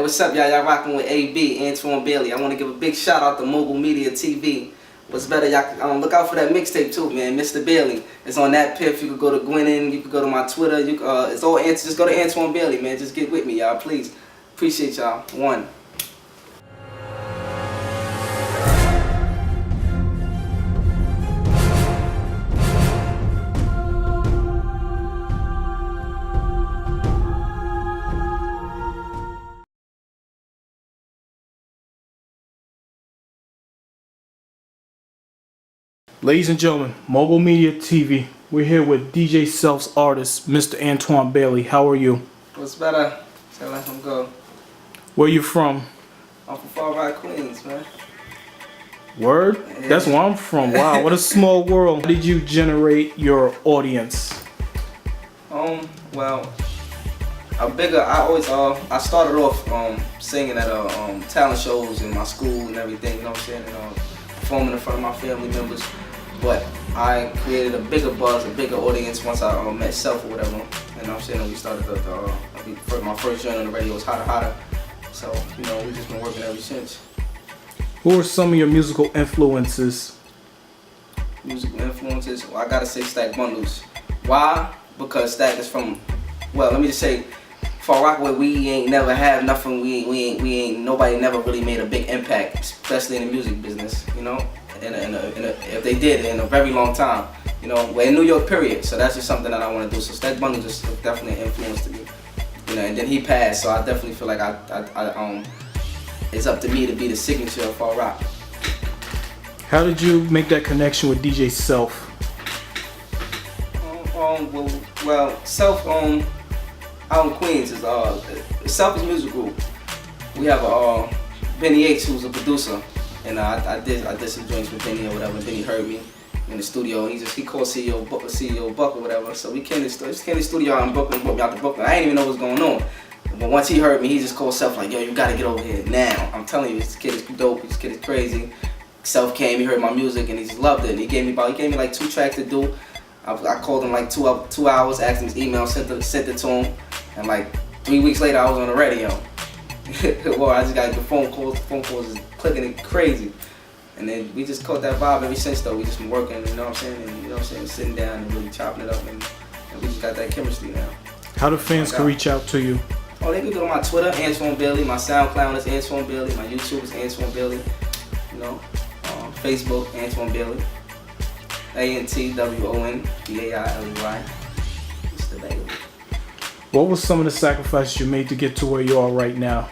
What's up, y'all? Y'all rocking with AB, Antwon Bailey. I want to give a big shout out to Mobile Media TV. What's better, y'all look out for that mixtape too, man. Mr. Bailey. It's on that piff. You could go to Gwinnett. You could go to my Twitter. It's all just go to Antwon Bailey, man. Just get with me, y'all, please. Appreciate y'all. One. Ladies and gentlemen, Mobile Media TV. We're here with DJ Self's artist, Mr. Antwon Bailey. How are you? What's better? So let him go. Where you from? I'm from Far Right, Queens, man. Word? Yeah. That's where I'm from. Wow, what a small world. How did you generate your audience? Well, I started off singing at talent shows in my school and everything, you know what I'm saying, and performing in front of my family members. But I created a bigger buzz, a bigger audience once I met Self or whatever. And I'm saying we started my first joint on the radio was Hotter Hotter. So, you know, we've just been working ever since. Who are some of your musical influences? Musical influences? Well, I gotta say Stack Bundles. Why? Because Stack is from, well, let me just say, for Rockaway, we ain't never had nothing. Nobody never really made a big impact, especially in the music business, you know. If they did, in a very long time, you know, we're in New York, period. So that's just something that I want to do. So Stack Bundle just definitely influenced me, you know. And then he passed, so I definitely feel like it's up to me to be the signature of Far Rock. How did you make that connection with DJ Self? Well, Self out in Queens is Self is music group. We have Benny H, who's a producer. And I did some joints with Benny or whatever. Benny heard me in the studio. He called CEO Buck or whatever. So we came to the studio out in Brooklyn, brought me out to Brooklyn. I didn't even know what was going on. But once he heard me, he just called Self like, yo, you gotta get over here now. I'm telling you, this kid is dope. This kid is crazy. Self came, he heard my music, and he just loved it. And he gave me like 2 tracks to do. I called him like 2 hours, asked him his email, sent it to him, and like 3 weeks later, I was on the radio. Well, I just got the phone calls is clicking it crazy. And then we just caught that vibe ever since though. We just been working, you know what I'm saying, and you know what I'm saying, sitting down and really chopping it up, and we just got that chemistry now. How do fans can reach out to you? Oh, they can go to my Twitter, Antwon Bailey, my SoundCloud is Antwon Bailey, my YouTube is Antwon Bailey, you know, Facebook, Antwon Bailey, ANTWON BAILEY, Mr. Bailey. What were some of the sacrifices you made to get to where you are right now?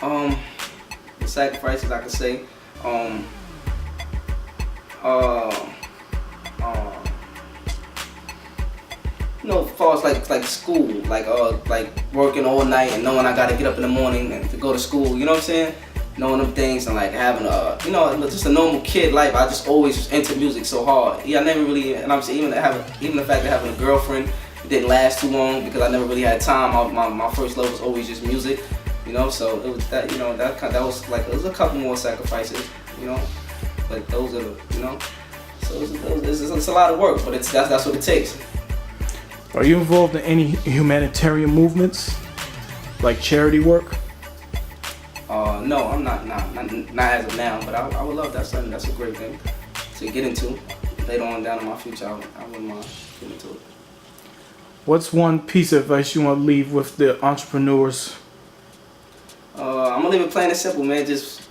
The sacrifices I could say, you know, as far as like school, like working all night and knowing I gotta get up in the morning and to go to school, you know what I'm saying? Knowing them things and like having you know, just a normal kid life. I just always was into music so hard. Yeah, I never really, and I'm saying even the fact of having a girlfriend, it didn't last too long because I never really had time. My first love was always just music, you know. So it was that, you know, that was like, it was a couple more sacrifices, you know. But those are, you know. So it's a lot of work, but that's what it takes. Are you involved in any humanitarian movements, like charity work? No, I'm not as of now, but I would love that. Something that's a great thing to get into later on down in my future. I wouldn't mind getting into it. What's one piece of advice you want to leave with the entrepreneurs? I'm gonna leave it plain and simple, man. Just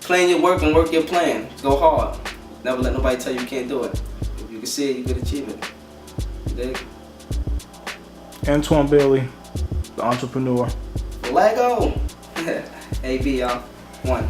plan your work and work your plan. Go hard. Never let nobody tell you you can't do it. If you can see it, you can achieve it. You dig? Antwon Bailey, the entrepreneur. Lego. AB, y'all. One.